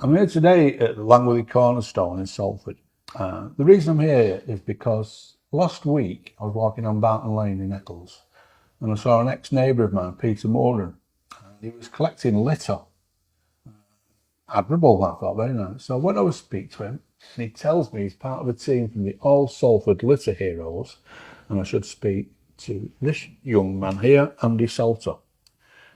I'm here today at the Langworthy Cornerstone in Salford. The reason I'm here is because last week I was walking on Barton Lane in Eccles and I saw an ex-neighbour of mine, Peter Moran, and he was collecting litter. Admirable, I thought, very nice. So when I was speak to him, and he tells me he's part of a team from the All Salford Litter Heroes, and I should speak to this young man here, Andy Salter.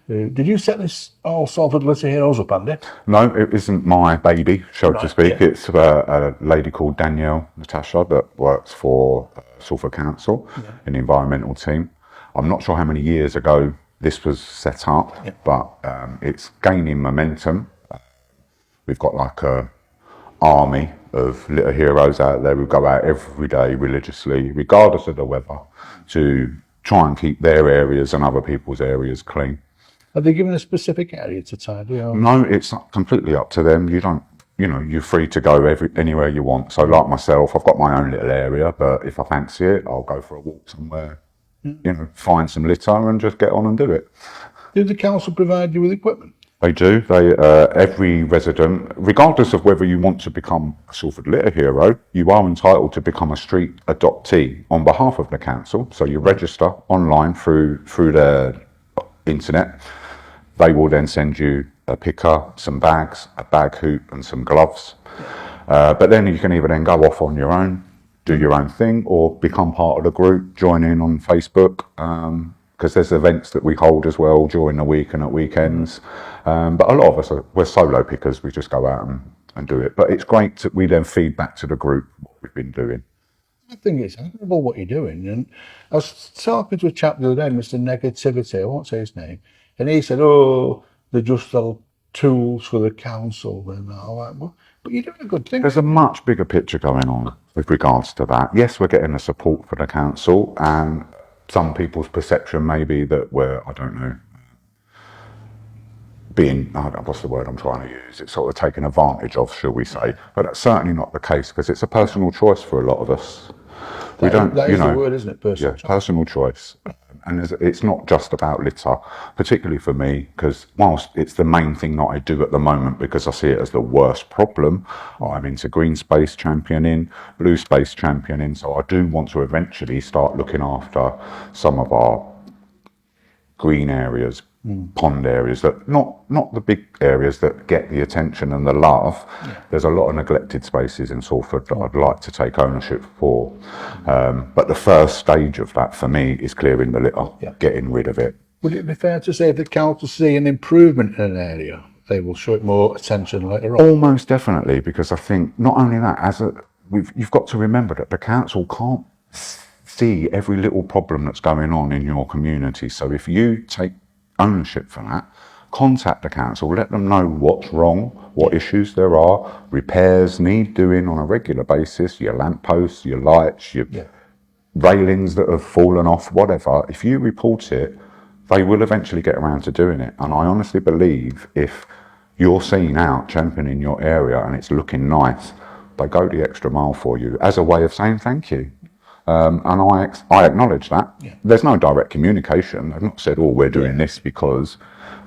Did you set this All Salford Litter Heroes up, Andy? No, it isn't my baby, so to speak. Yeah. It's a lady called Danielle Natasha that works for Salford Council in the environmental team. I'm not sure how many years ago this was set up, but it's gaining momentum. We've got like a army of litter heroes out there who go out every day religiously, regardless of the weather, to try and keep their areas and other people's areas clean. Are they given a specific area to tidy? Or? No, it's completely up to them. You don't, you're free to go anywhere you want. So like myself, I've got my own little area, but if I fancy it, I'll go for a walk somewhere, find some litter and just get on and do it. Do the council provide you with equipment? They do. Every resident, regardless of whether you want to become a Salford Litter Hero, you are entitled to become a street adoptee on behalf of the council. So you register online through the internet. They will then send you a picker, some bags, a bag hoop and some gloves. But then you can either then go off on your own, do your own thing, or become part of the group, join in on Facebook, because there's events that we hold as well during the week and at weekends. But a lot of us, we're solo pickers, we just go out and do it. But it's great that we then feed back to the group what we've been doing. I think it's admirable what you're doing. And I was talking to a chap the other day, Mr. Negativity, I won't say his name, and he said, oh, they're just all tools for the council. And I'm like, well, but you're doing a good thing. There's a much bigger picture going on with regards to that. Yes, we're getting the support for the council, and some people's perception may be that we're, I don't know, what's the word I'm trying to use? It's sort of taken advantage of, shall we say? But that's certainly not the case, because it's a personal choice for a lot of us. That is the word, isn't it? Personal choice. Personal choice. And it's not just about litter, particularly for me, because whilst it's the main thing that I do at the moment, because I see it as the worst problem, I'm into green space championing, blue space championing, so I do want to eventually start looking after some of our green areas, pond areas, that not the big areas that get the attention and the love. There's a lot of neglected spaces in Salford that I'd like to take ownership for. But the first stage of that for me is clearing the litter, getting rid of it. Would it be fair to say if the council see an improvement in an area, they will show it more attention later on? Almost definitely, because I think not only that, you've got to remember that the council can't see every little problem that's going on in your community. So if you take ownership for that, contact the council, let them know what's wrong, what issues there are, repairs need doing on a regular basis, your lampposts, your lights, your railings that have fallen off, whatever. If you report it, they will eventually get around to doing it. And I honestly believe if you're seen out championing your area and it's looking nice, they go the extra mile for you as a way of saying thank you. And I acknowledge that. There's no direct communication. They've not said, oh, we're doing this because,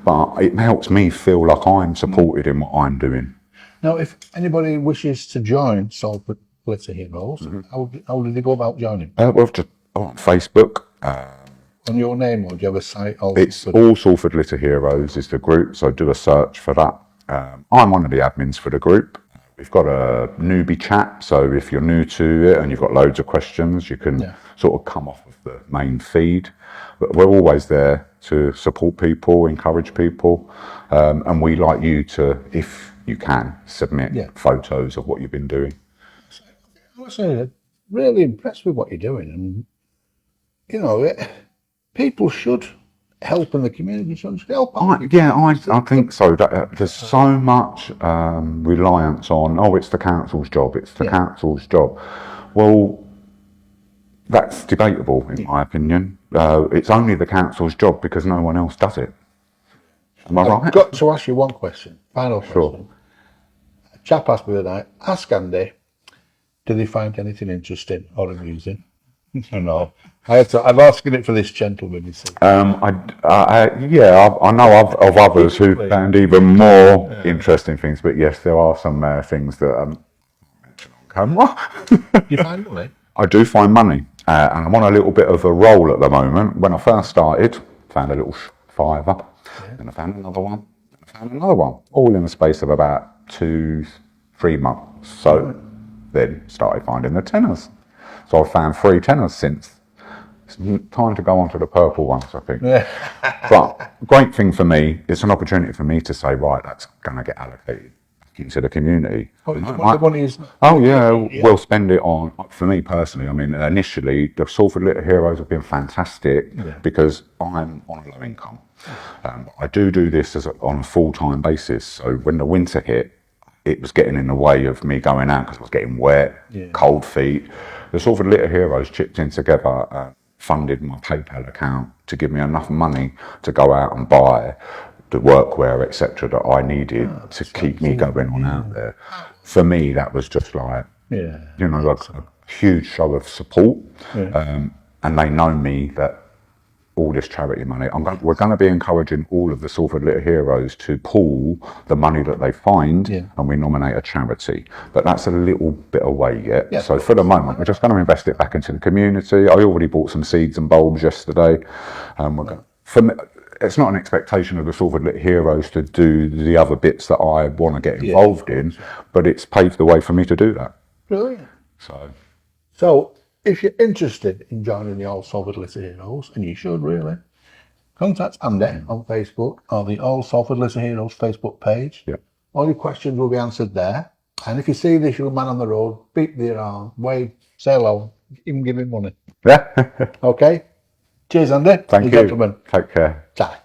but it helps me feel like I'm supported in what I'm doing. Now, if anybody wishes to join Salford Litter Heroes, how do they go about joining? Well, just on Facebook. On your name, or do you have a site? It's All Salford Litter Heroes is the group, so do a search for that. I'm one of the admins for the group. We've got a newbie chat, so if you're new to it and you've got loads of questions, you can sort of come off of the main feed. But we're always there to support people, encourage people, and we like you to, if you can, submit photos of what you've been doing. I must say, I'm really impressed with what you're doing, and people should help in the community, should help. I think so. There's so much reliance on, it's the council's job, it's the council's job. Well, that's debatable in my opinion. It's only the council's job because no one else does it. Am I right? I've got to ask you one question, final question. A chap asked me the other night, ask Andy, do they find anything interesting or amusing? I know. I've asked it for this gentleman, you see. I know of others who Equally. found even more interesting things, but yes, there are some things that mention on camera. You find money? I do find money, and I'm on a little bit of a roll at the moment. When I first started, found a little fiver, then I found another one, then I found another one, all in the space of about 2-3 months. So then started finding the tenors. So I've found 3 tenors since. It's time to go on to the purple ones, I think. But great thing for me, it's an opportunity for me to say, right, that's going to get allocated back into the community. The money is. Oh yeah, we'll spend it on. For me personally, I mean, initially the Salford Litter Heroes have been fantastic because I'm on a low income. I do this on a full-time basis. So when the winter hit, it was getting in the way of me going out because I was getting wet, cold feet. The Salford Litter Heroes chipped in together, funded my PayPal account to give me enough money to go out and buy the workwear, etc., that I needed to keep me going on out there. For me, that was just like, like a huge show of support. And they know me that all this charity money, we're going to be encouraging all of the Salford Litter Heroes to pool the money that they find, and we nominate a charity. But that's a little bit away yet. So for the moment, we're just going to invest it back into the community. I already bought some seeds and bulbs yesterday. For me, it's not an expectation of the Salford Litter Heroes to do the other bits that I want to get involved in, but it's paved the way for me to do that. Brilliant. So if you're interested in joining the All Salford Litter Heroes, and you should really, contact Andy on Facebook or the All Salford Litter Heroes Facebook page. All your questions will be answered there. And if you see this young man on the road, beep the alarm, wave, say hello, even give him money. Okay? Cheers, Andy. Thank you. Gentlemen. Take care. Bye.